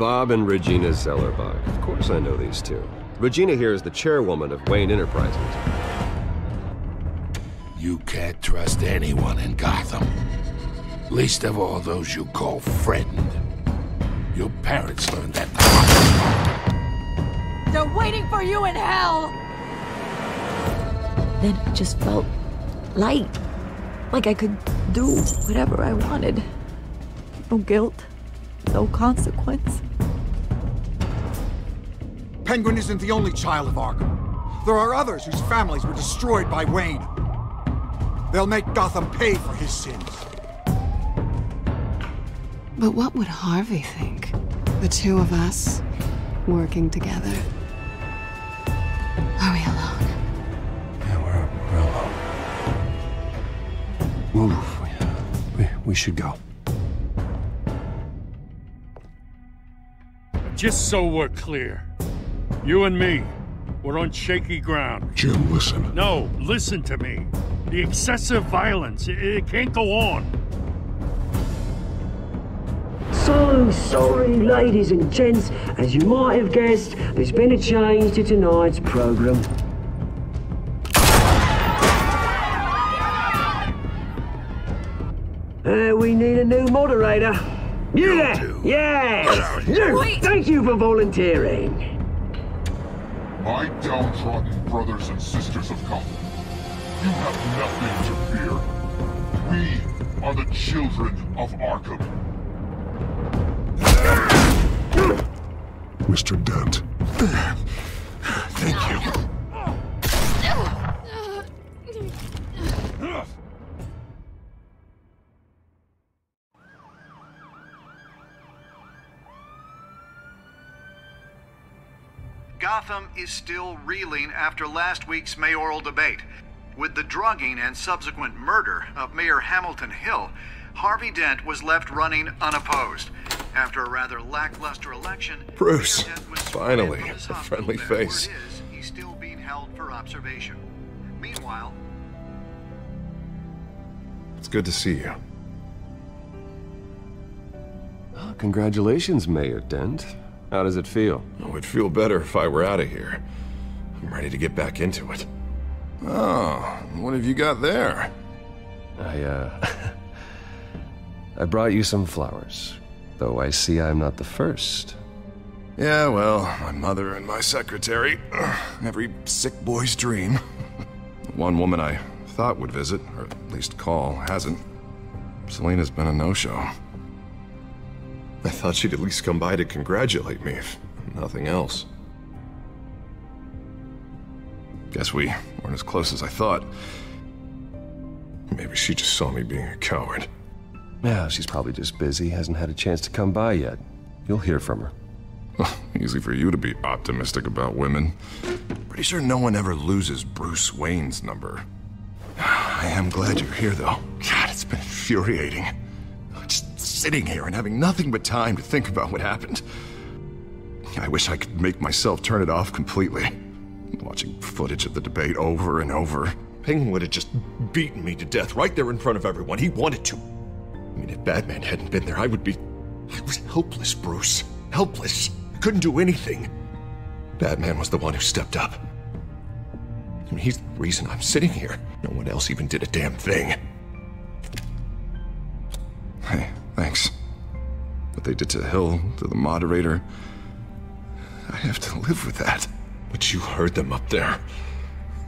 Bob and Regina Zellerbach. Of course I know these two. Regina here is the chairwoman of Wayne Enterprises. You can't trust anyone in Gotham. Least of all those you call friend. Your parents learned that the hard way. They're waiting for you in hell! Then it just felt light. Like I could do whatever I wanted. No guilt. No consequence. Penguin isn't the only child of Arkham. There are others whose families were destroyed by Wayne. They'll make Gotham pay for his sins. But what would Harvey think? The two of us, working together. Are we alone? Yeah, we're alone. Move. We should go. Just so we're clear, you and me, we're on shaky ground. Jim, listen. No, listen to me. The excessive violence, it can't go on. So sorry, ladies and gents. As you might have guessed, there's been a change to tonight's program. We need a new moderator. Yes! Thank you for volunteering. My downtrodden brothers and sisters of Gotham, you have nothing to fear. We are the children of Arkham. Mr. Dent. Thank you. Gotham is still reeling after last week's mayoral debate. With the drugging and subsequent murder of Mayor Hamilton Hill, Harvey Dent was left running unopposed. After a rather lackluster election, Bruce, finally, a friendly face. He's still being held for observation. Meanwhile, It's good to see you. Oh, congratulations, Mayor Dent. How does it feel? I would feel better if I were out of here. I'm ready to get back into it. Oh, what have you got there? I brought you some flowers. Though I see I'm not the first. Yeah, well, my mother and my secretary. Every sick boy's dream. One woman I thought would visit, or at least call, hasn't. Selena's been a no-show. I thought she'd at least come by to congratulate me, if nothing else. Guess we weren't as close as I thought. Maybe she just saw me being a coward. Yeah, she's probably just busy, hasn't had a chance to come by yet. You'll hear from her. Easy for you to be optimistic about women. Pretty sure no one ever loses Bruce Wayne's number. I am glad you're here, though. God, it's been infuriating. Just sitting here and having nothing but time to think about what happened. I wish I could make myself turn it off completely. Watching footage of the debate over and over. Penguin would have just beaten me to death right there in front of everyone. He wanted to. I mean, if Batman hadn't been there, I was helpless, Bruce. Helpless. I couldn't do anything. Batman was the one who stepped up. I mean, he's the reason I'm sitting here. No one else even did a damn thing. Hey, thanks. What they did to Hill, to the moderator, I have to live with that. But you heard them up there.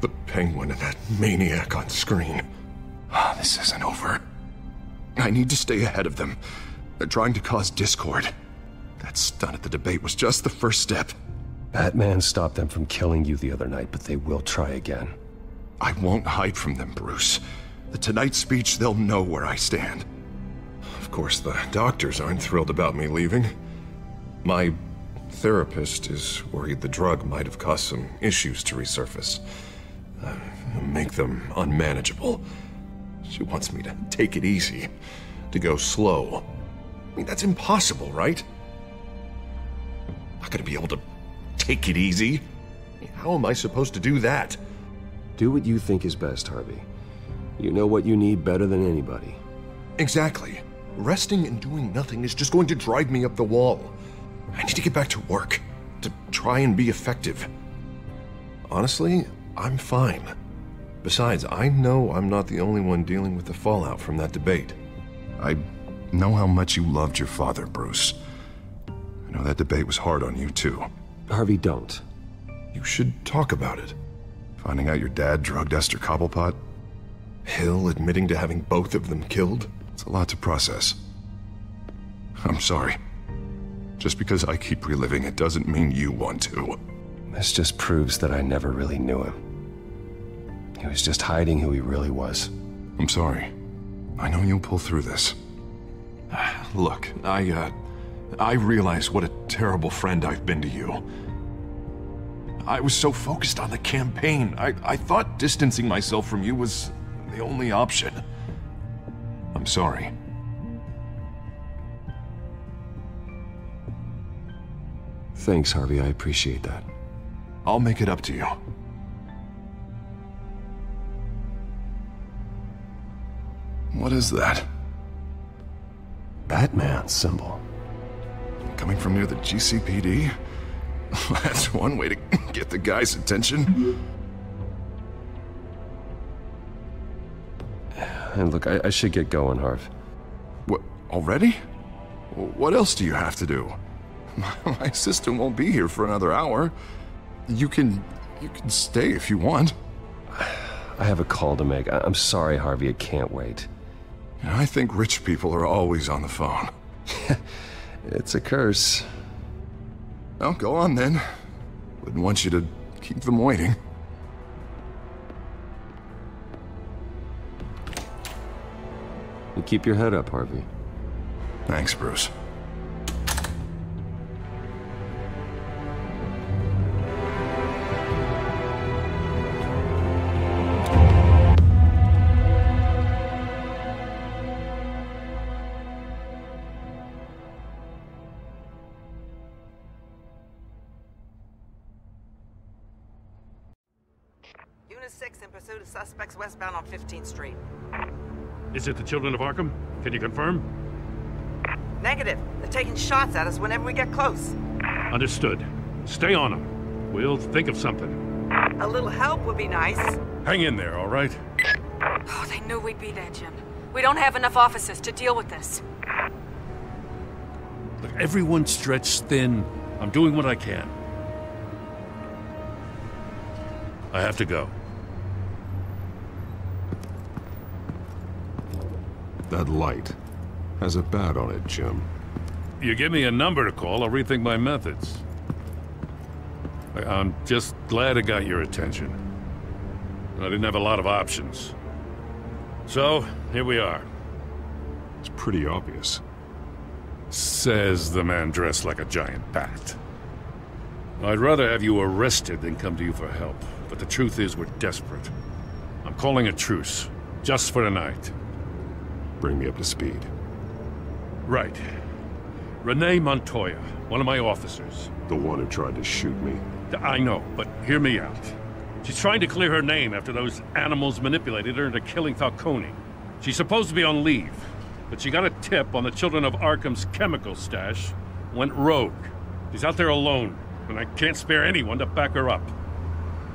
The Penguin and that maniac on screen. This isn't over. I need to stay ahead of them. They're trying to cause discord. That stunt at the debate was just the first step. Batman stopped them from killing you the other night, but they will try again. I won't hide from them, Bruce. The Tonight speech, they'll know where I stand. Of course, the doctors aren't thrilled about me leaving. My therapist is worried the drug might have caused some issues to resurface. Make them unmanageable. She wants me to take it easy, to go slow. I mean, that's impossible, right? I'm not gonna be able to take it easy. How am I supposed to do that? Do what you think is best, Harvey. You know what you need better than anybody. Exactly. Resting and doing nothing is just going to drive me up the wall. I need to get back to work, to try and be effective. Honestly, I'm fine. Besides, I know I'm not the only one dealing with the fallout from that debate. I know how much you loved your father, Bruce. I know that debate was hard on you, too. Harvey, don't. You should talk about it. Finding out your dad drugged Esther Cobblepot, Hill admitting to having both of them killed. It's a lot to process. I'm sorry. Just because I keep reliving it doesn't mean you want to. This just proves that I never really knew him. He was just hiding who he really was. I'm sorry. I know you'll pull through this. Look, I realize what a terrible friend I've been to you. I was so focused on the campaign. I thought distancing myself from you was the only option. I'm sorry. Thanks, Harvey. I appreciate that. I'll make it up to you. What is that? Batman symbol. Coming from near the GCPD? That's one way to get the guy's attention. And look, I should get going, Harv. What, already? What else do you have to do? My assistant won't be here for another hour. You can stay if you want. I have a call to make. I'm sorry, Harvey, I can't wait. I think rich people are always on the phone. It's a curse. Well, go on then. Wouldn't want you to keep them waiting. You keep your head up, Harvey. Thanks, Bruce. Unit 6 in pursuit of suspects westbound on 15th Street. Is it the Children of Arkham? Can you confirm? Negative. They're taking shots at us whenever we get close. Understood. Stay on them. We'll think of something. A little help would be nice. Hang in there, all right? Oh, they knew we'd be there, Jim. We don't have enough officers to deal with this. Look, everyone's stretched thin. I'm doing what I can. I have to go. That light has a bat on it, Jim. You give me a number to call, I'll rethink my methods. I'm just glad it got your attention. I didn't have a lot of options. So, here we are. It's pretty obvious. Says the man dressed like a giant bat. I'd rather have you arrested than come to you for help. But the truth is, we're desperate. I'm calling a truce, just for tonight. Bring me up to speed. Right. Renee Montoya, one of my officers. The one who tried to shoot me. I know, but hear me out. She's trying to clear her name after those animals manipulated her into killing Falcone. She's supposed to be on leave, but she got a tip on the Children of Arkham's chemical stash, went rogue. She's out there alone, and I can't spare anyone to back her up.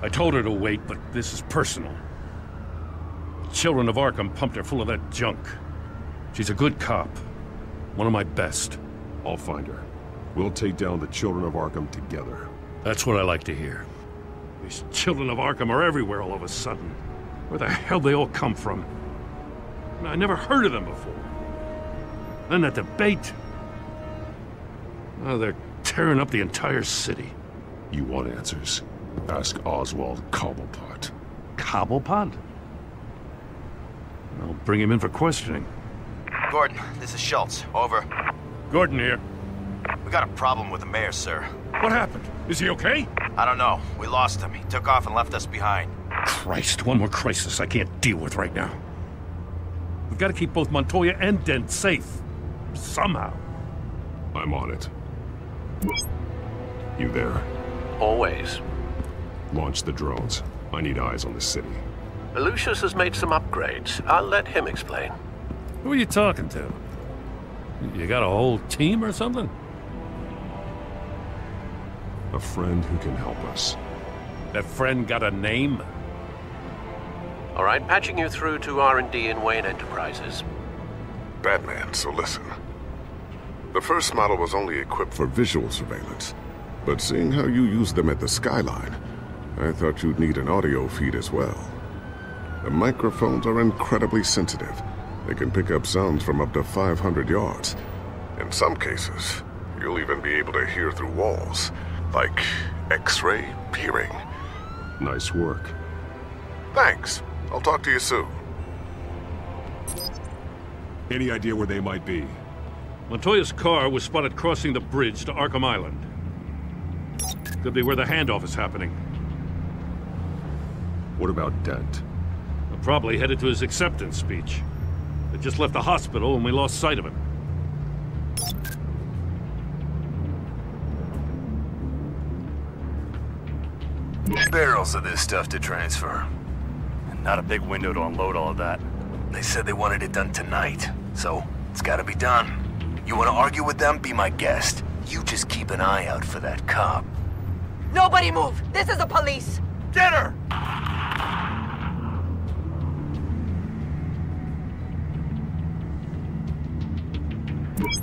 I told her to wait, but this is personal. The Children of Arkham pumped her full of that junk. She's a good cop. One of my best. I'll find her. We'll take down the Children of Arkham together. That's what I like to hear. These Children of Arkham are everywhere all of a sudden. Where the hell they all come from? I never heard of them before. Then that debate. Oh, they're tearing up the entire city. You want answers? Ask Oswald Cobblepot. Cobblepot? I'll bring him in for questioning. Gordon, this is Schultz. Over. Gordon here. We got a problem with the mayor, sir. What happened? Is he okay? I don't know. We lost him. He took off and left us behind. Christ, one more crisis I can't deal with right now. We've got to keep both Montoya and Dent safe. Somehow. I'm on it. You there? Always. Launch the drones. I need eyes on the city. Lucius has made some upgrades. I'll let him explain. Who are you talking to? You got a whole team or something? A friend who can help us. That friend got a name? All right, patching you through to R&D in Wayne Enterprises. Batman, so listen. The first model was only equipped for visual surveillance, but seeing how you use them at the skyline, I thought you'd need an audio feed as well. The microphones are incredibly sensitive. They can pick up sounds from up to 500 yards. In some cases, you'll even be able to hear through walls, like X-ray peering. Nice work. Thanks. I'll talk to you soon. Any idea where they might be? Montoya's car was spotted crossing the bridge to Arkham Island. Could be where the handoff is happening. What about Dent? Probably headed to his acceptance speech. They just left the hospital and we lost sight of him. Barrels of this stuff to transfer. Not a big window to unload all of that. They said they wanted it done tonight, so it's gotta be done. You wanna argue with them? Be my guest. You just keep an eye out for that cop. Nobody move! This is the police! Get her!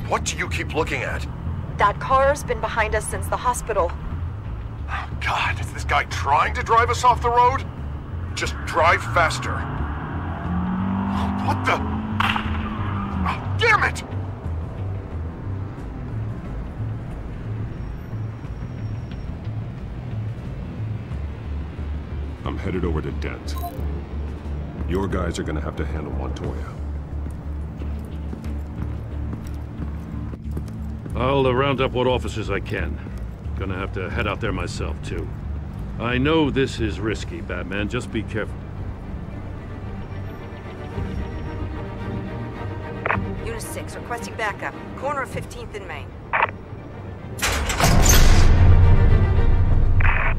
What do you keep looking at? That car's been behind us since the hospital. God, is this guy trying to drive us off the road? Just drive faster. What the? Oh, damn it! I'm headed over to Dent. Your guys are gonna have to handle Montoya. I'll round up what officers I can. Gonna have to head out there myself, too. I know this is risky, Batman. Just be careful. Unit 6, requesting backup. Corner of 15th and Main.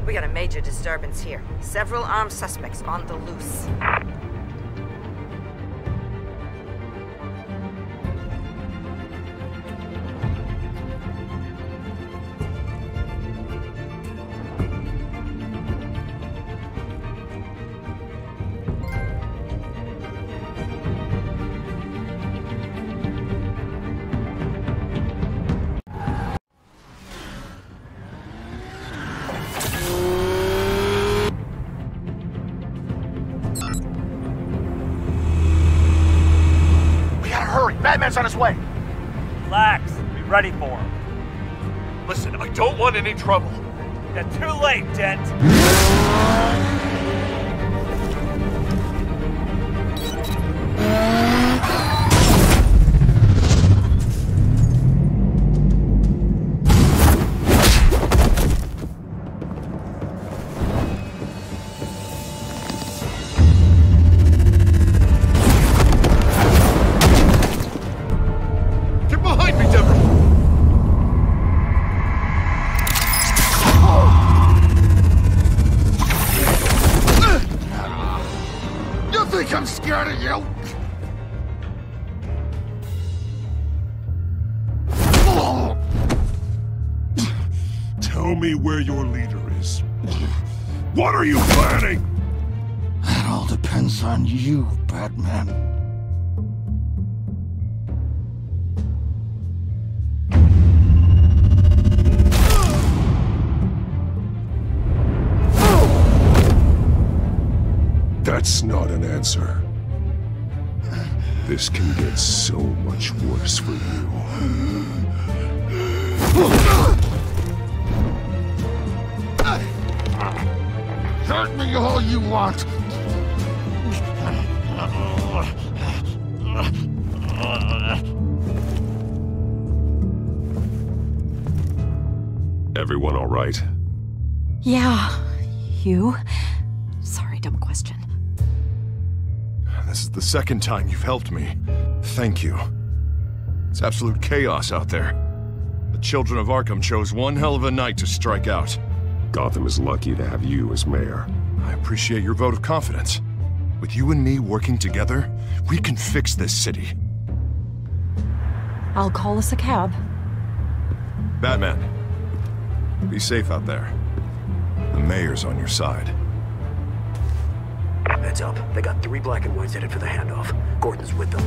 We got a major disturbance here. Several armed suspects on the loose. Batman's on his way. Relax. Be ready for him. Listen, I don't want any trouble. You're too late, Dent. I'm scared of you! Tell me where your leader is. What are you planning? That all depends on you, Batman. That's not an answer. This can get so much worse for you. Hurt me all you want. Everyone all right? Yeah. You? Sorry, dumb question. This is the second time you've helped me. Thank you. It's absolute chaos out there. The children of Arkham chose one hell of a night to strike out. Gotham is lucky to have you as mayor. I appreciate your vote of confidence. With you and me working together, we can fix this city. I'll call us a cab. Batman. Be safe out there. The mayor's on your side. Heads up. They got 3 black and whites headed for the handoff. Gordon's with them.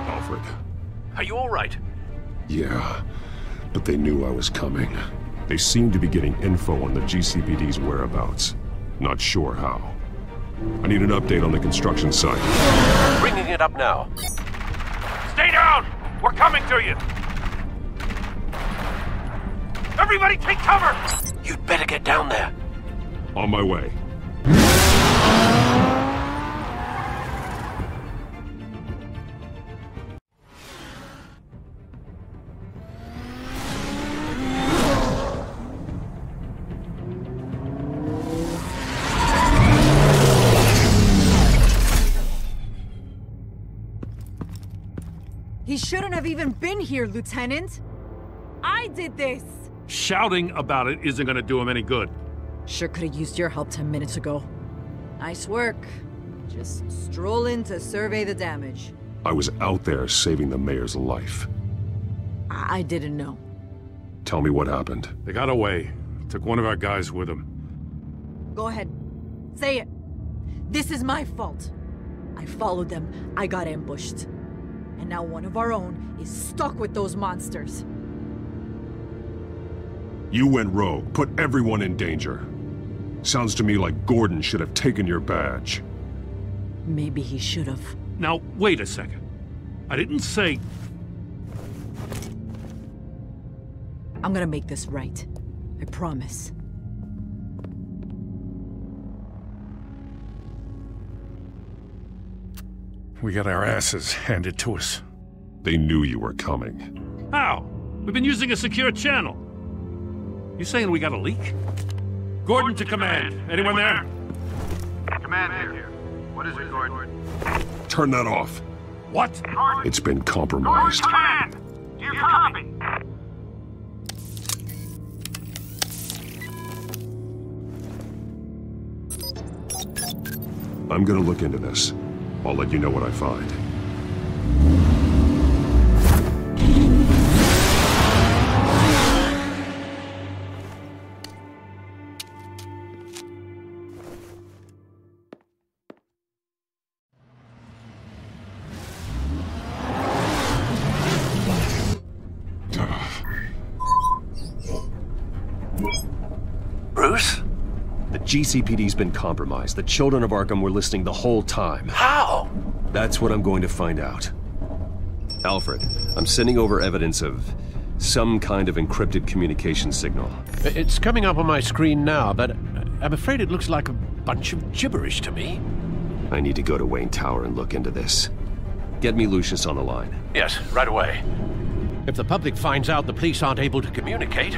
Alfred. Are you all right? Yeah, but they knew I was coming. They seem to be getting info on the GCPD's whereabouts. Not sure how. I need an update on the construction site. Bringing it up now. Stay down! We're coming to you! Everybody take cover! You'd better get down there. On my way. He shouldn't have even been here, Lieutenant. I did this. Shouting about it isn't gonna do him any good. Sure could have used your help 10 minutes ago. Nice work. Just stroll in to survey the damage. I was out there saving the mayor's life. I didn't know. Tell me what happened. They got away. Took one of our guys with them. Go ahead. Say it. This is my fault. I followed them. I got ambushed. And now one of our own is stuck with those monsters. You went rogue, put everyone in danger. Sounds to me like Gordon should have taken your badge. Maybe he should have. Now, wait a second. I didn't say... I'm gonna make this right. I promise. We got our asses handed to us. They knew you were coming. How? We've been using a secure channel. You saying we got a leak? Gordon to command. Anyone there? Command here. What is it, Gordon? Turn that off. What? It's been compromised. Command! You copy? I'm gonna look into this. I'll let you know what I find. Bruce? The GCPD's been compromised. The children of Arkham were listening the whole time. How? That's what I'm going to find out. Alfred, I'm sending over evidence of some kind of encrypted communication signal. It's coming up on my screen now, but I'm afraid it looks like a bunch of gibberish to me. I need to go to Wayne Tower and look into this. Get me Lucius on the line. Yes, right away. If the public finds out the police aren't able to communicate...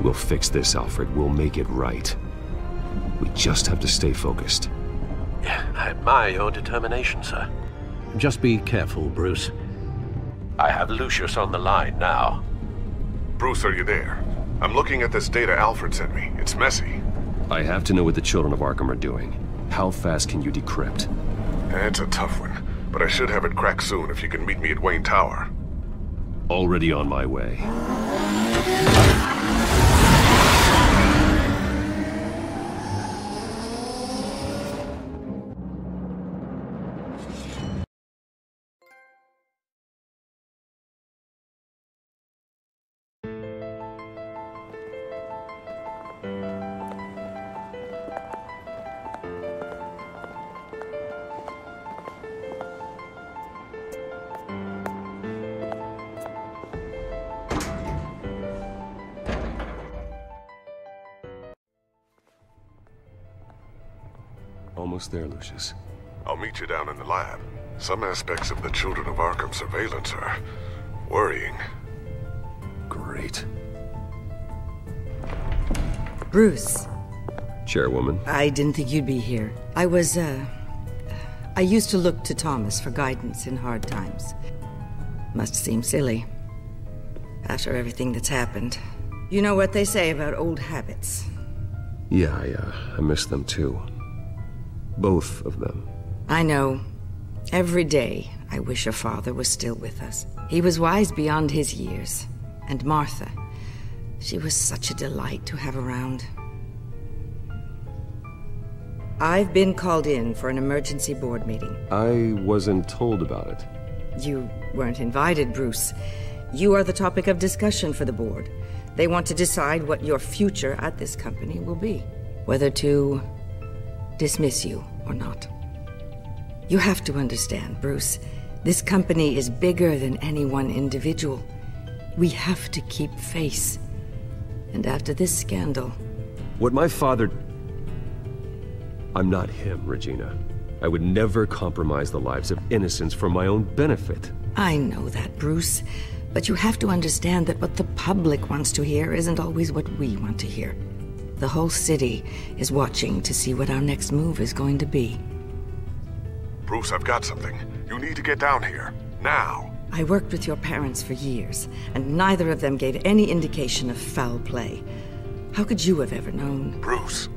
We'll fix this, Alfred. We'll make it right. We just have to stay focused. I admire your determination, sir. Just be careful, Bruce. I have Lucius on the line now. Bruce, are you there? I'm looking at this data Alfred sent me. It's messy. I have to know what the children of Arkham are doing. How fast can you decrypt? It's a tough one, but I should have it cracked soon if you can meet me at Wayne Tower. Already on my way. Almost there, Lucius. I'll meet you down in the lab. Some aspects of the Children of Arkham surveillance are worrying. Great. Bruce. Chairwoman. I didn't think you'd be here. I was, I used to look to Thomas for guidance in hard times. Must seem silly, after everything that's happened. You know what they say about old habits. Yeah, I miss them too. Both of them. I know. Every day, I wish your father was still with us. He was wise beyond his years. And Martha, she was such a delight to have around. I've been called in for an emergency board meeting. I wasn't told about it. You weren't invited, Bruce. You are the topic of discussion for the board. They want to decide what your future at this company will be. Whether to dismiss you or not. You have to understand, Bruce. This company is bigger than any one individual. We have to keep face. And after this scandal... What my father... I'm not him, Regina. I would never compromise the lives of innocents for my own benefit. I know that, Bruce. But you have to understand that what the public wants to hear isn't always what we want to hear. The whole city is watching to see what our next move is going to be. Bruce, I've got something. You need to get down here. Now. I worked with your parents for years, and neither of them gave any indication of foul play. How could you have ever known? Bruce.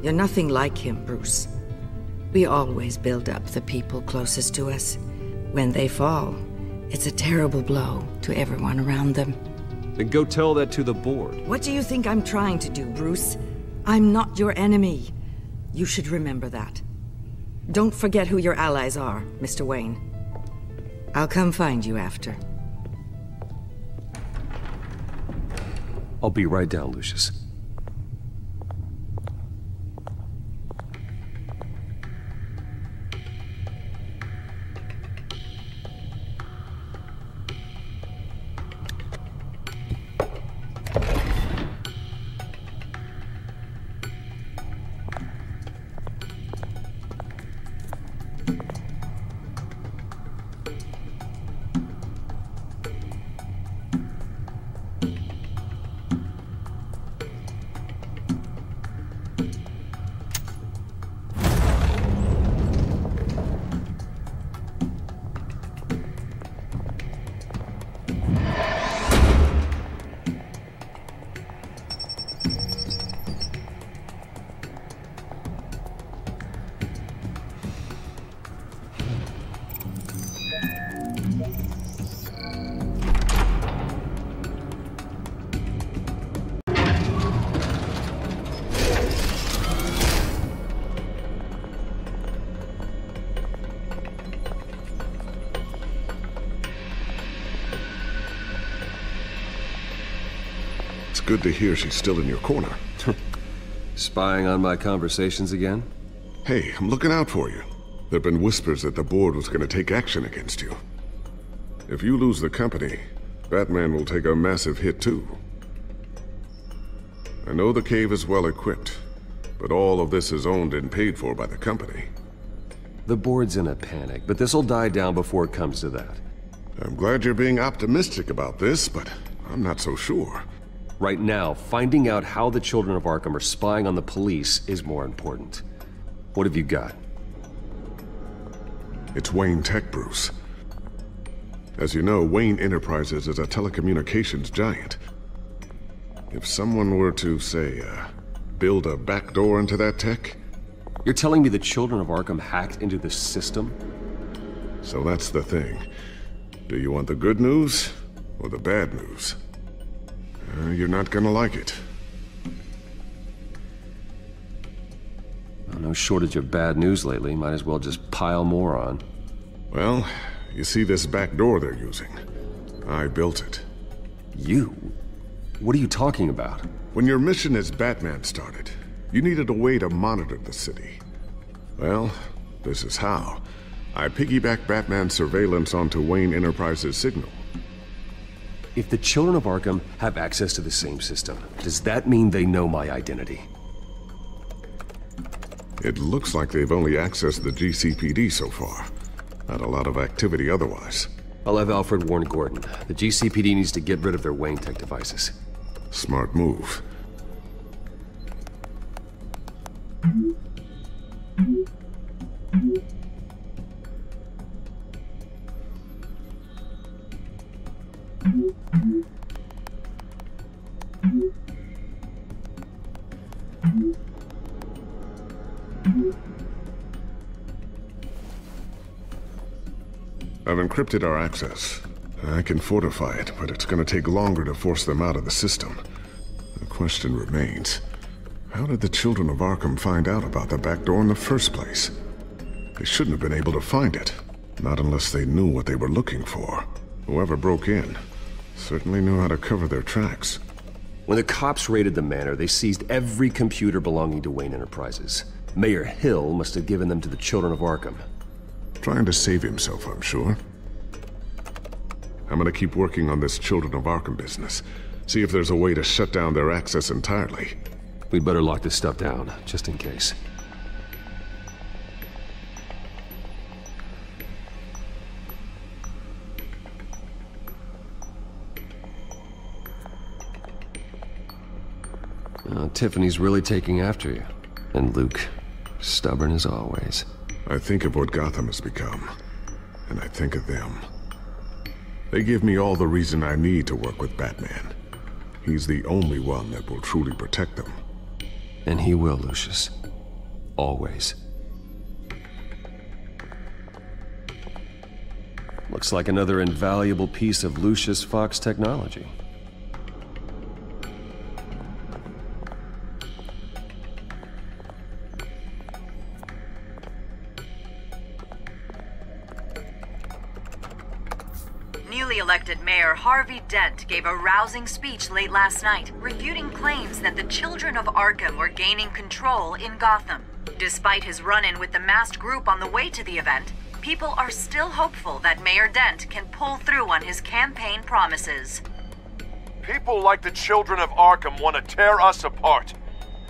You're nothing like him, Bruce. We always build up the people closest to us. When they fall, it's a terrible blow to everyone around them. Then go tell that to the board. What do you think I'm trying to do, Bruce? I'm not your enemy. You should remember that. Don't forget who your allies are, Mr. Wayne. I'll come find you after. I'll be right down, Lucius. Good to hear she's still in your corner. Spying on my conversations again? Hey, I'm looking out for you. There've been whispers that the board was going to take action against you. If you lose the company, Batman will take a massive hit too. I know the cave is well equipped, but all of this is owned and paid for by the company. The board's in a panic, but this'll die down before it comes to that. I'm glad you're being optimistic about this, but I'm not so sure. Right now, finding out how the children of Arkham are spying on the police is more important. What have you got? It's Wayne Tech, Bruce. As you know, Wayne Enterprises is a telecommunications giant. If someone were to, say, build a backdoor into that tech... You're telling me the children of Arkham hacked into the system? So that's the thing. Do you want the good news or the bad news? You're not gonna like it. Well, no shortage of bad news lately. Might as well just pile more on. Well, you see this back door they're using? I built it. You? What are you talking about? When your mission as Batman started, you needed a way to monitor the city. Well, this is how. I piggybacked Batman's surveillance onto Wayne Enterprises' signal. If the children of Arkham have access to the same system, does that mean they know my identity? It looks like they've only accessed the GCPD so far. Not a lot of activity otherwise. I'll have Alfred warn Gordon. The GCPD needs to get rid of their Wayne Tech devices. Smart move. I've encrypted our access. I can fortify it, but it's gonna take longer to force them out of the system. The question remains, how did the children of Arkham find out about the back door in the first place? They shouldn't have been able to find it. Not unless they knew what they were looking for. Whoever broke in certainly knew how to cover their tracks. When the cops raided the manor, they seized every computer belonging to Wayne Enterprises. Mayor Hill must have given them to the children of Arkham. Trying to save himself, I'm sure. I'm gonna keep working on this Children of Arkham business. See if there's a way to shut down their access entirely. We'd better lock this stuff down, just in case. Tiffany's really taking after you. And Luke, stubborn as always. I think of what Gotham has become, and I think of them. They give me all the reason I need to work with Batman. He's the only one that will truly protect them. And he will, Lucius. Always. Looks like another invaluable piece of Lucius Fox technology. Newly elected Mayor Harvey Dent gave a rousing speech late last night, refuting claims that the children of Arkham were gaining control in Gotham. Despite his run-in with the masked group on the way to the event, people are still hopeful that Mayor Dent can pull through on his campaign promises. People like the children of Arkham want to tear us apart.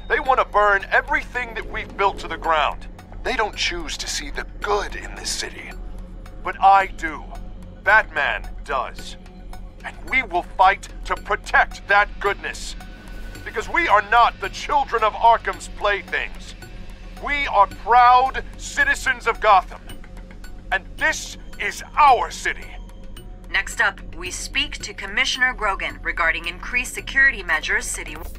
They want to burn everything that we've built to the ground. They don't choose to see the good in this city. But I do. Batman does. And we will fight to protect that goodness. Because we are not the children of Arkham's playthings. We are proud citizens of Gotham. And this is our city. Next up, we speak to Commissioner Grogan regarding increased security measures citywide.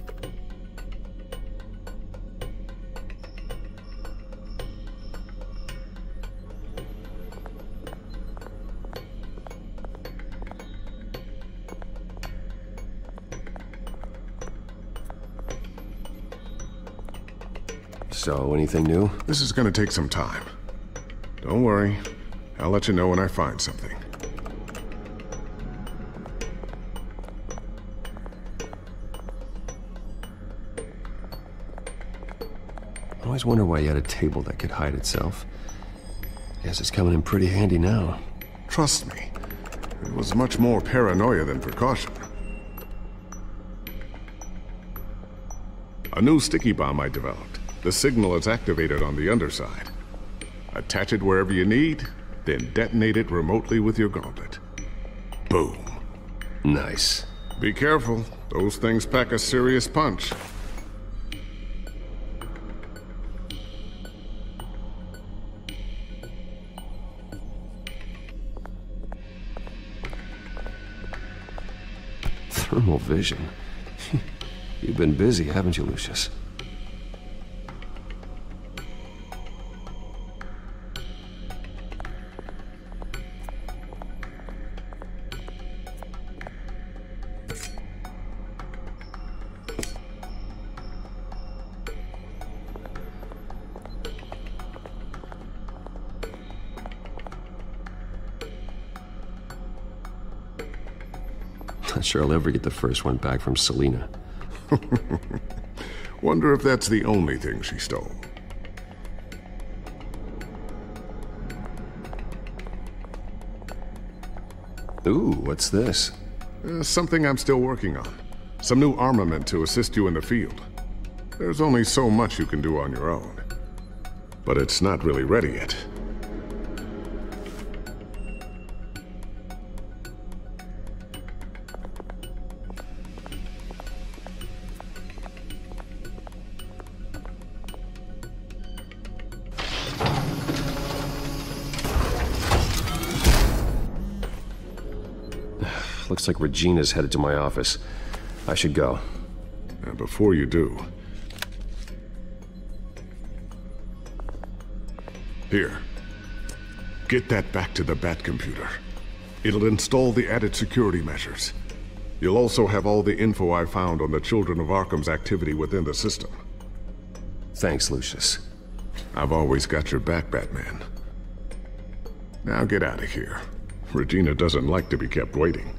So, anything new? This is gonna take some time. Don't worry. I'll let you know when I find something. I always wonder why you had a table that could hide itself. Guess it's coming in pretty handy now. Trust me. It was much more paranoia than precaution. A new sticky bomb I developed. The signal is activated on the underside. Attach it wherever you need, then detonate it remotely with your gauntlet. Boom. Nice. Be careful. Those things pack a serious punch. Thermal vision. You've been busy, haven't you, Lucius? Not sure I'll ever get the first one back from Selina. Wonder if that's the only thing she stole. Ooh, what's this? Something I'm still working on. Some new armament to assist you in the field. There's only so much you can do on your own. But it's not really ready yet. Looks like Regina's headed to my office. I should go. And before you do, Here. Get that back to the Bat computer. It'll install the added security measures. You'll also have all the info I found on the Children of Arkham's activity within the system. Thanks, Lucius. I've always got your back, Batman. Now get out of here. Regina doesn't like to be kept waiting.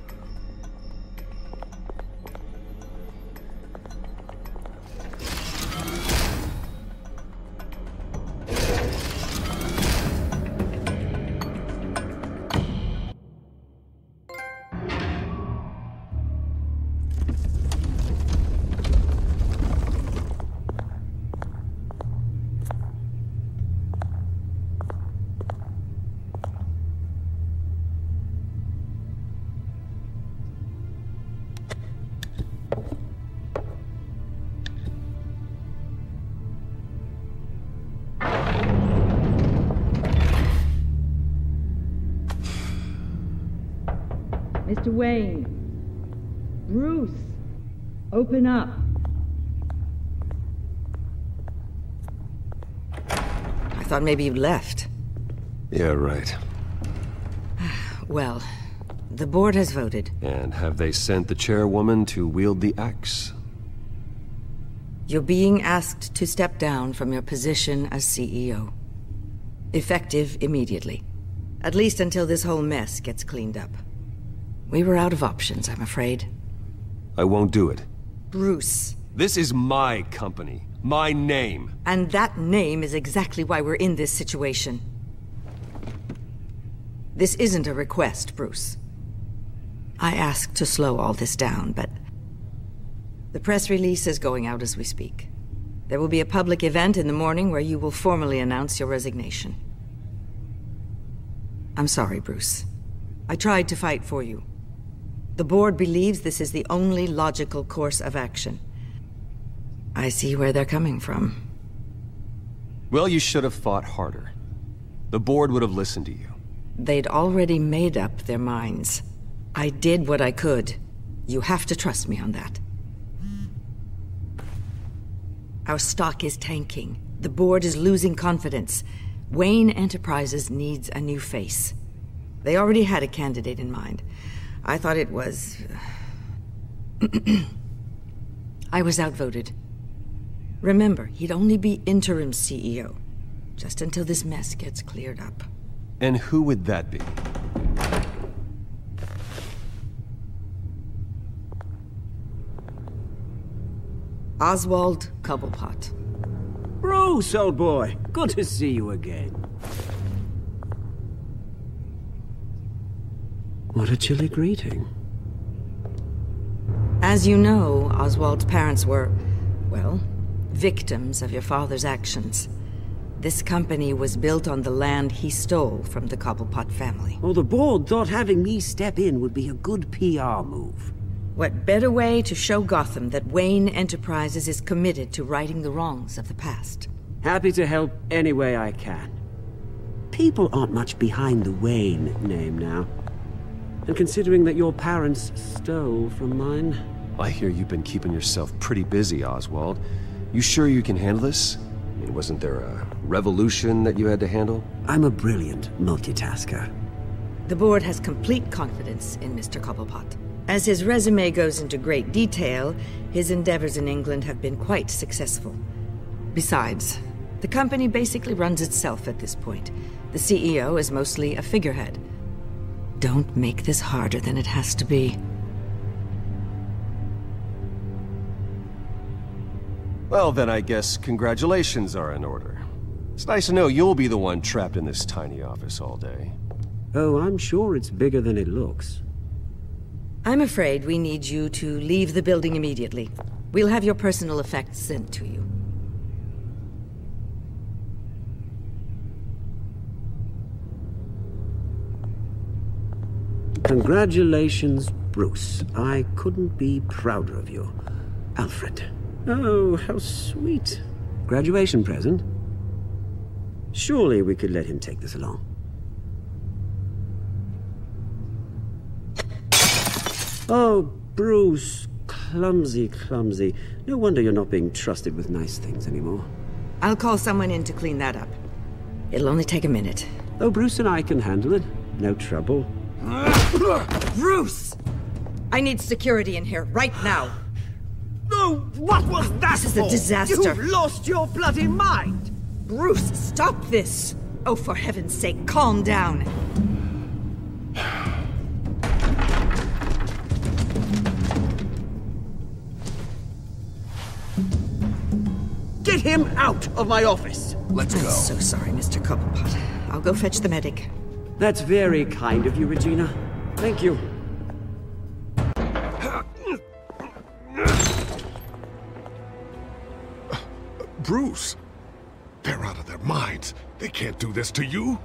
Mr. Wayne. Bruce. Open up. I thought maybe you left. Yeah, right. Well, the board has voted. And have they sent the chairwoman to wield the axe? You're being asked to step down from your position as CEO. Effective immediately. At least until this whole mess gets cleaned up. We were out of options, I'm afraid. I won't do it. Bruce. This is my company. My name. And that name is exactly why we're in this situation. This isn't a request, Bruce. I asked to slow all this down, but... the press release is going out as we speak. There will be a public event in the morning where you will formally announce your resignation. I'm sorry, Bruce. I tried to fight for you. The board believes this is the only logical course of action. I see where they're coming from. Well, you should have fought harder. The board would have listened to you. They'd already made up their minds. I did what I could. You have to trust me on that. Our stock is tanking. The board is losing confidence. Wayne Enterprises needs a new face. They already had a candidate in mind. I thought it was... I was outvoted. Remember, he'd only be interim CEO, just until this mess gets cleared up. And who would that be? Oswald Cobblepot. Bruce, old boy. Good to see you again. What a chilly greeting. As you know, Oswald's parents were, well, victims of your father's actions. This company was built on the land he stole from the Cobblepot family. Well, the board thought having me step in would be a good PR move. What better way to show Gotham that Wayne Enterprises is committed to righting the wrongs of the past? Happy to help any way I can. People aren't much behind the Wayne name now. And considering that your parents stole from mine... I hear you've been keeping yourself pretty busy, Oswald. You sure you can handle this? I mean, wasn't there a revolution that you had to handle? I'm a brilliant multitasker. The board has complete confidence in Mr. Cobblepot. As his resume goes into great detail, his endeavors in England have been quite successful. Besides, the company basically runs itself at this point. The CEO is mostly a figurehead. Don't make this harder than it has to be. Well, then I guess congratulations are in order. It's nice to know you'll be the one trapped in this tiny office all day. Oh, I'm sure it's bigger than it looks. I'm afraid we need you to leave the building immediately. We'll have your personal effects sent to you. Congratulations, Bruce. I couldn't be prouder of you. Alfred. Oh, how sweet. Graduation present? Surely we could let him take this along. Oh, Bruce. Clumsy, clumsy. No wonder you're not being trusted with nice things anymore. I'll call someone in to clean that up. It'll only take a minute. Oh, Bruce and I can handle it. No trouble. Bruce! I need security in here, right now. No, what was that This is a disaster. You've lost your bloody mind! Bruce, stop this! Oh, for heaven's sake, calm down. Get him out of my office! Let's go. I'm so sorry, Mr. Cobblepot. I'll go fetch the medic. That's very kind of you, Regina. Thank you. Bruce! They're out of their minds. They can't do this to you.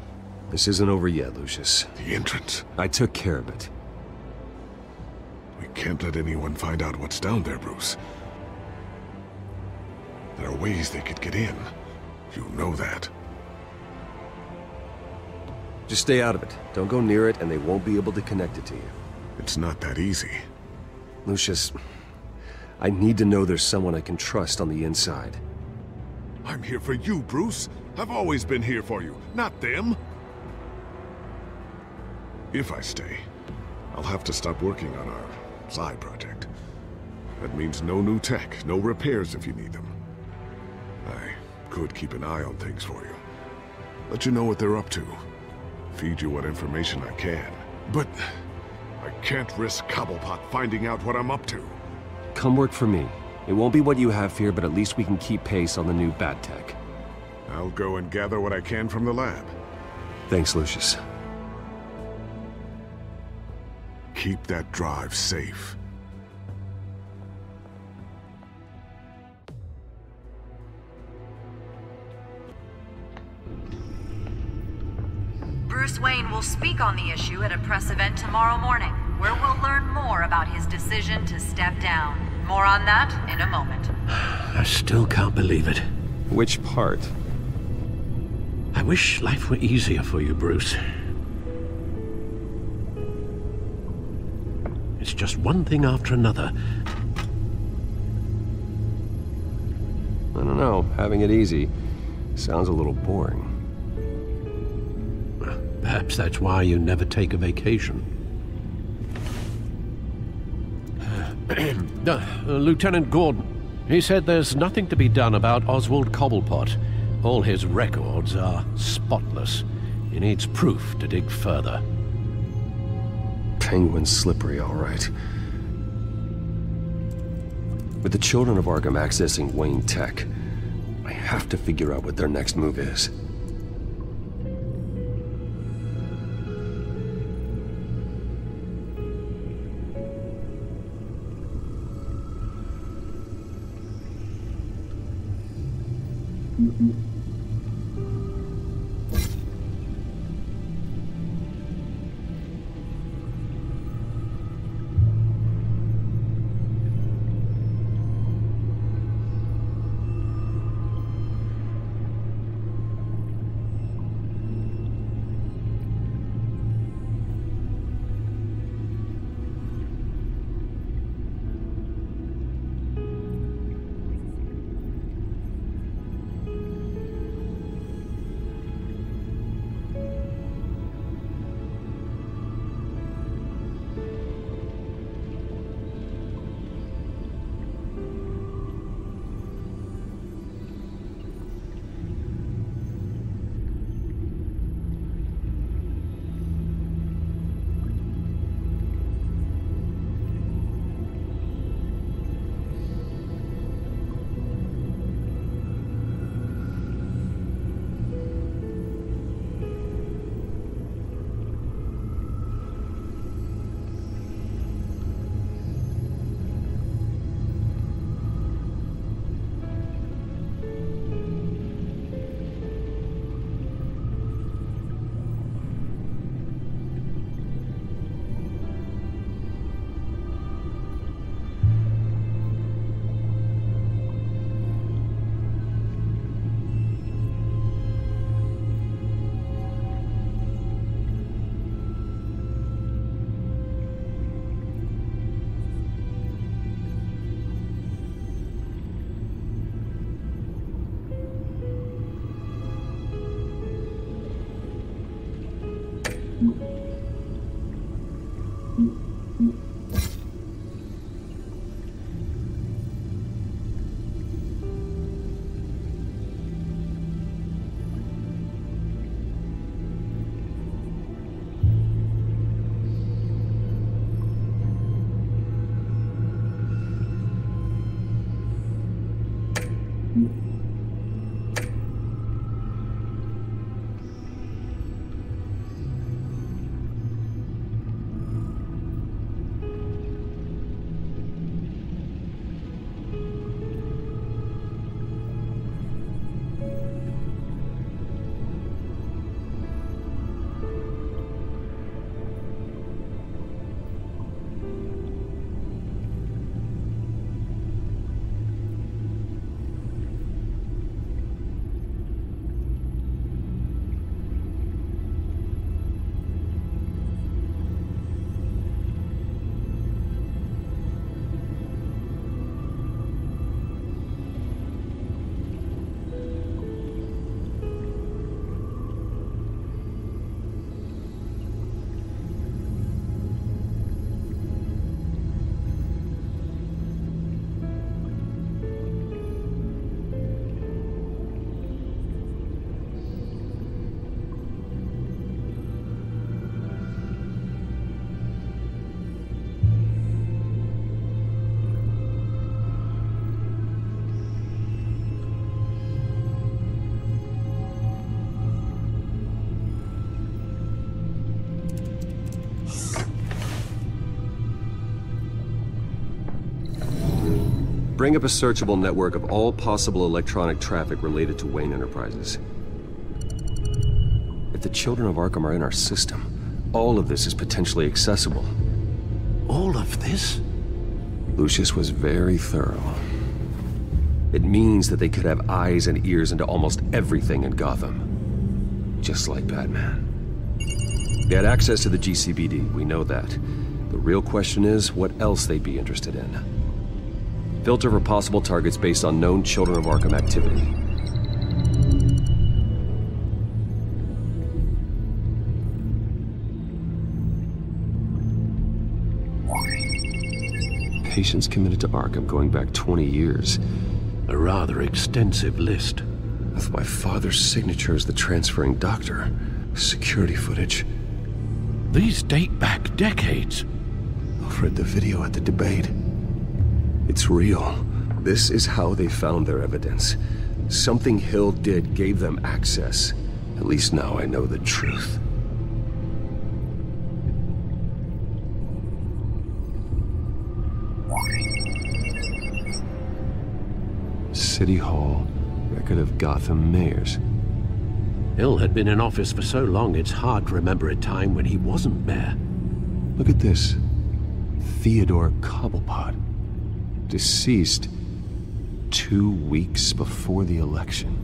This isn't over yet, Lucius. The entrance. I took care of it. We can't let anyone find out what's down there, Bruce. There are ways they could get in. You know that. Just stay out of it. Don't go near it, and they won't be able to connect it to you. It's not that easy. Lucius, I need to know there's someone I can trust on the inside. I'm here for you, Bruce. I've always been here for you, not them. If I stay, I'll have to stop working on our side project. That means no new tech, no repairs if you need them. I could keep an eye on things for you. Let you know what they're up to. Feed you what information I can. But I can't risk Cobblepot finding out what I'm up to. Come work for me. It won't be what you have here, but at least we can keep pace on the new bad tech. I'll go and gather what I can from the lab. Thanks, Lucius. Keep that drive safe. Bruce Wayne will speak on the issue at a press event tomorrow morning, where we'll learn more about his decision to step down. More on that in a moment. I still can't believe it. Which part? I wish life were easier for you, Bruce. It's just one thing after another. I don't know. Having it easy sounds a little boring. Perhaps that's why you never take a vacation. Lieutenant Gordon, he said there's nothing to be done about Oswald Cobblepot. All his records are spotless. He needs proof to dig further. Penguin's slippery, all right. With the children of Arkham accessing Wayne Tech, I have to figure out what their next move is. Bring up a searchable network of all possible electronic traffic related to Wayne Enterprises. If the children of Arkham are in our system, all of this is potentially accessible. All of this? Lucius was very thorough. It means that they could have eyes and ears into almost everything in Gotham. Just like Batman. They had access to the GCPD, we know that. The real question is, what else they'd be interested in. Filter for possible targets based on known Children of Arkham activity. Patients committed to Arkham going back 20 years. A rather extensive list. With my father's signature as the transferring doctor. Security footage. These date back decades. I've read the video at the debate. It's real. This is how they found their evidence. Something Hill did gave them access. At least now I know the truth. City Hall, record of Gotham mayors. Hill had been in office for so long, it's hard to remember a time when he wasn't mayor. Look at this. Theodore Cobblepot. Deceased 2 weeks before the election.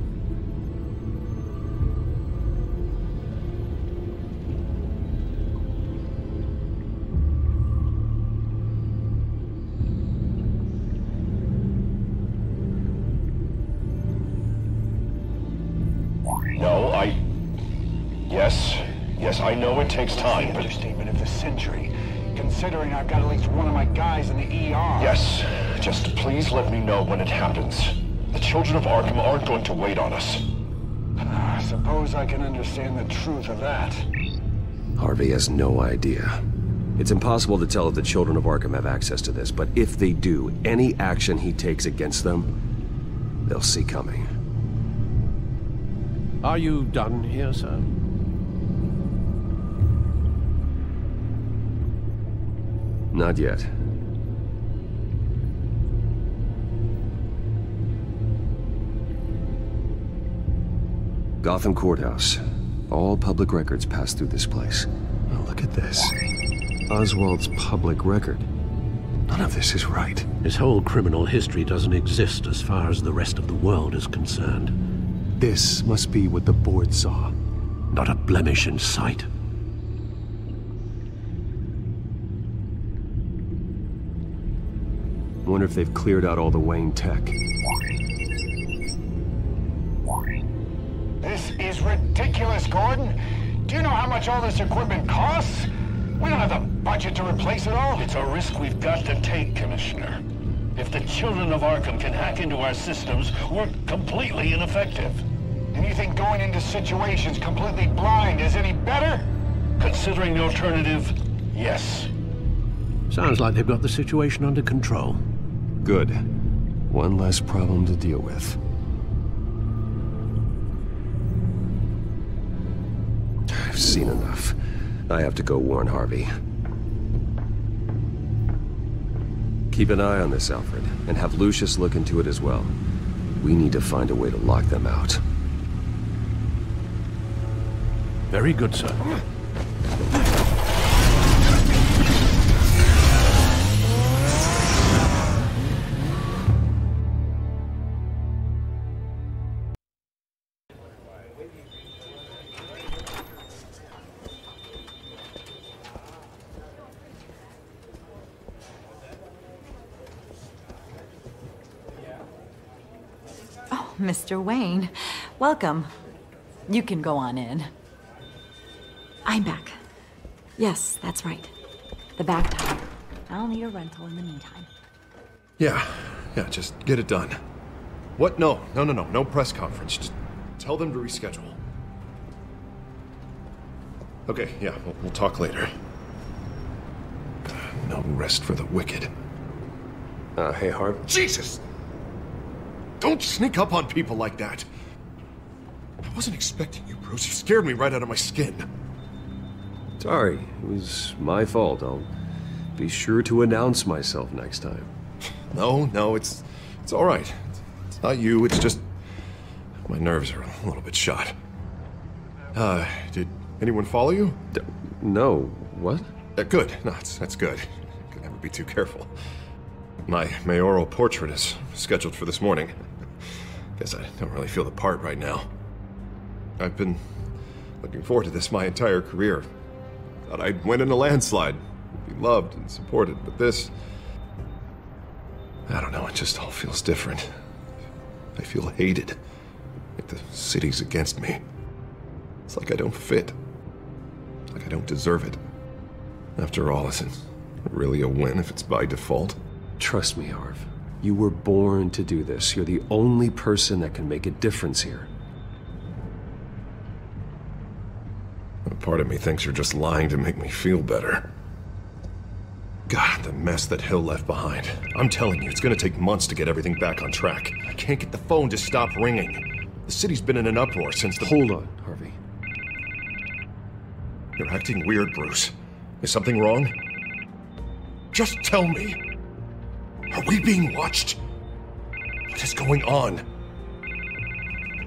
Yes, I know it takes time, but... Understatement of the century, considering I've got at least one of my guys in the ER. Yes, just please let me know when it happens. The children of Arkham aren't going to wait on us. I suppose I can understand the truth of that. Harvey has no idea. It's impossible to tell if the children of Arkham have access to this, but if they do, any action he takes against them, they'll see coming. Are you done here, sir? Not yet. Gotham Courthouse. All public records pass through this place. Oh, look at this. Oswald's public record. None of this is right. His whole criminal history doesn't exist as far as the rest of the world is concerned. This must be what the board saw. Not a blemish in sight. Wonder if they've cleared out all the Wayne tech. This is ridiculous, Gordon. Do you know how much all this equipment costs? We don't have the budget to replace it all. It's a risk we've got to take, Commissioner. If the children of Arkham can hack into our systems, we're completely ineffective. And you think going into situations completely blind is any better? Considering the alternative, yes. Sounds like they've got the situation under control. Good. One less problem to deal with. I've seen enough. I have to go warn Harvey. Keep an eye on this, Alfred, and have Lucius look into it as well. We need to find a way to lock them out. Very good, sir. Mr. Wayne, welcome. You can go on in. I'm back. Yes, that's right. The back tire. I'll need a rental in the meantime. Yeah, just get it done. What? No press conference. Just tell them to reschedule. Okay, yeah, we'll talk later. No rest for the wicked. Hey, Harv. Jesus! Don't sneak up on people like that. I wasn't expecting you, Bruce. You scared me right out of my skin. Sorry, it was my fault. I'll be sure to announce myself next time. No, it's It's all right. It's not you, it's just... my nerves are a little bit shot. Did anyone follow you? No. What? Good. No, that's good. Could never be too careful. My mayoral portrait is scheduled for this morning. Guess I don't really feel the part right now. I've been looking forward to this my entire career. Thought I'd win in a landslide, be loved and supported, but this... I don't know, it just all feels different. I feel hated. Like the city's against me. It's like I don't fit. Like I don't deserve it. After all, isn't it really a win if it's by default? Trust me, Harv. You were born to do this. You're the only person that can make a difference here. A part of me thinks you're just lying to make me feel better. God, the mess that Hill left behind. I'm telling you, it's gonna take months to get everything back on track. I can't get the phone to stop ringing. The city's been in an uproar since the... Hold on, Harvey. You're acting weird, Bruce. Is something wrong? Just tell me. Are we being watched? What is going on?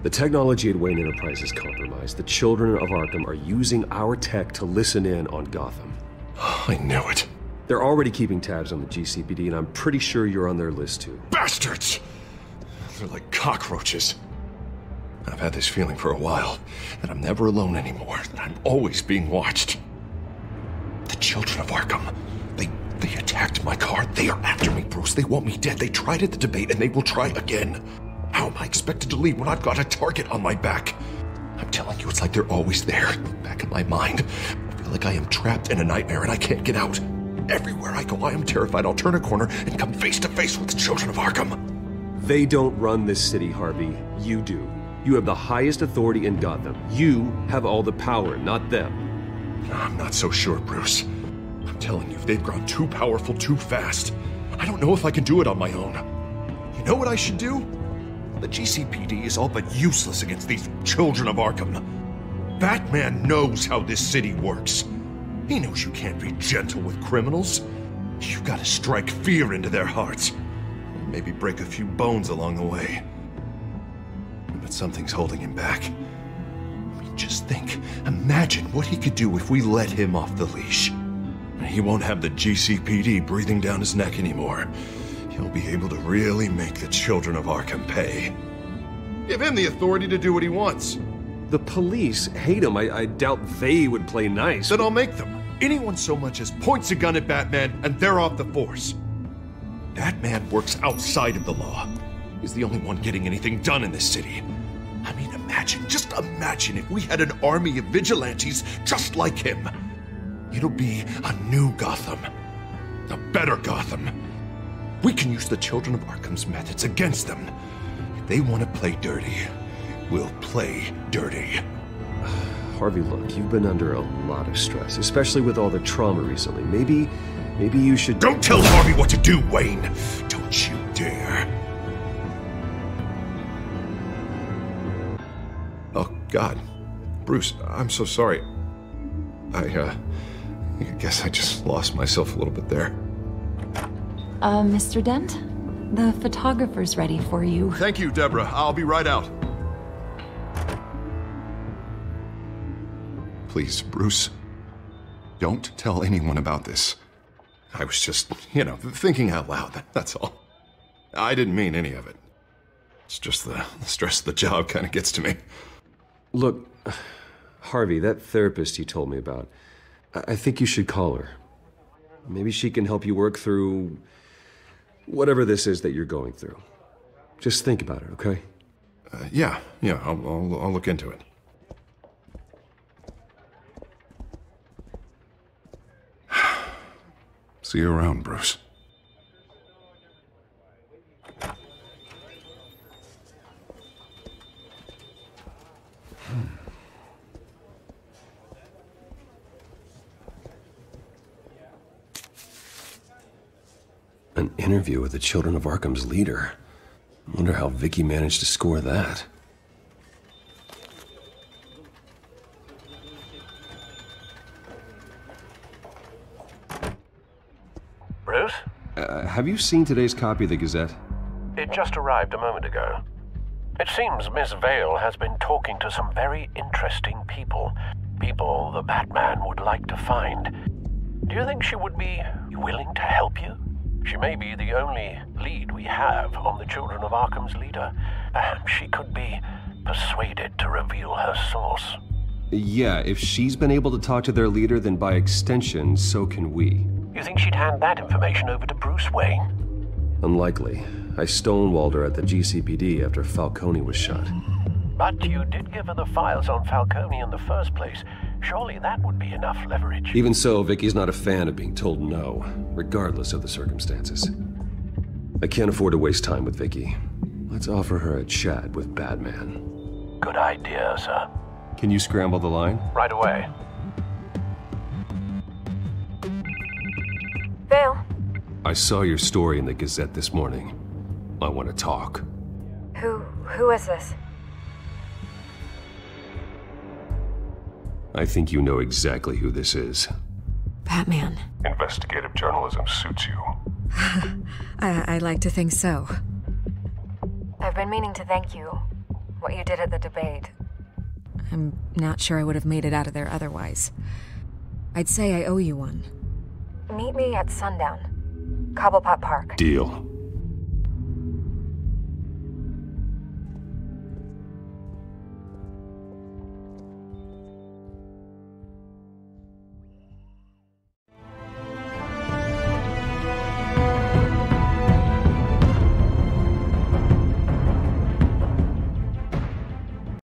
The technology at Wayne Enterprise is compromised. The children of Arkham are using our tech to listen in on Gotham. I knew it. They're already keeping tabs on the GCPD, and I'm pretty sure you're on their list too. Bastards! They're like cockroaches. I've had this feeling for a while, that I'm never alone anymore, that I'm always being watched. The children of Arkham, they attacked my car. They are after me, Bruce. They want me dead. They tried at the debate, and they will try again. How am I expected to leave when I've got a target on my back? I'm telling you, it's like they're always there, back in my mind. I feel like I am trapped in a nightmare, and I can't get out. Everywhere I go, I am terrified I'll turn a corner and come face to face with the children of Arkham. They don't run this city, Harvey. You do. You have the highest authority in Gotham. You have all the power, not them. I'm not so sure, Bruce. I'm telling you, they've grown too powerful too fast. I don't know if I can do it on my own. You know what I should do? The GCPD is all but useless against these children of Arkham. Batman knows how this city works. He knows you can't be gentle with criminals. You've got to strike fear into their hearts. And maybe break a few bones along the way. But something's holding him back. I mean, just think. Imagine what he could do if we let him off the leash. He won't have the GCPD breathing down his neck anymore. He'll be able to really make the children of Arkham pay. Give him the authority to do what he wants. The police hate him. I doubt they would play nice. Then I'll make them. Anyone so much as points a gun at Batman, and they're off the force. Batman works outside of the law. He's the only one getting anything done in this city. I mean, just imagine if we had an army of vigilantes just like him. It'll be a new Gotham. A better Gotham. We can use the children of Arkham's methods against them. If they want to play dirty, we'll play dirty. Harvey, look, you've been under a lot of stress, especially with all the trauma recently. Maybe you should... Don't tell Harvey what to do, Wayne! Don't you dare. Oh, God. Bruce, I'm so sorry. I guess I just lost myself a little bit there. Mr. Dent? The photographer's ready for you. Thank you, Deborah. I'll be right out. Please, Bruce, don't tell anyone about this. I was just, thinking out loud, that's all. I didn't mean any of it. It's just the stress of the job kind of gets to me. Look, Harvey, that therapist you told me about, I think you should call her. Maybe she can help you work through whatever this is that you're going through. Just think about it, okay? Yeah, I'll look into it. See you around, Bruce. An interview with the Children of Arkham's leader. I wonder how Vicky managed to score that. Bruce? Have you seen today's copy of the Gazette? It just arrived a moment ago. It seems Miss Vale has been talking to some very interesting people. People the Batman would like to find. Do you think she would be willing to help you? She may be the only lead we have on the Children of Arkham's leader. Perhaps she could be persuaded to reveal her source. Yeah, if she's been able to talk to their leader, then by extension, so can we. You think she'd hand that information over to Bruce Wayne? Unlikely. I stonewalled her at the GCPD after Falcone was shot. But you did give her the files on Falcone in the first place. Surely that would be enough leverage. Even so, Vicky's not a fan of being told no, regardless of the circumstances. I can't afford to waste time with Vicky. Let's offer her a chat with Batman. Good idea, sir. Can you scramble the line? Right away. Vale? I saw your story in the Gazette this morning. I want to talk. Who is this? I think you know exactly who this is. Batman. Investigative journalism suits you. I like to think so. I've been meaning to thank you. What you did at the debate. I'm not sure I would have made it out of there otherwise. I'd say I owe you one. Meet me at sundown. Cobblepot Park. Deal.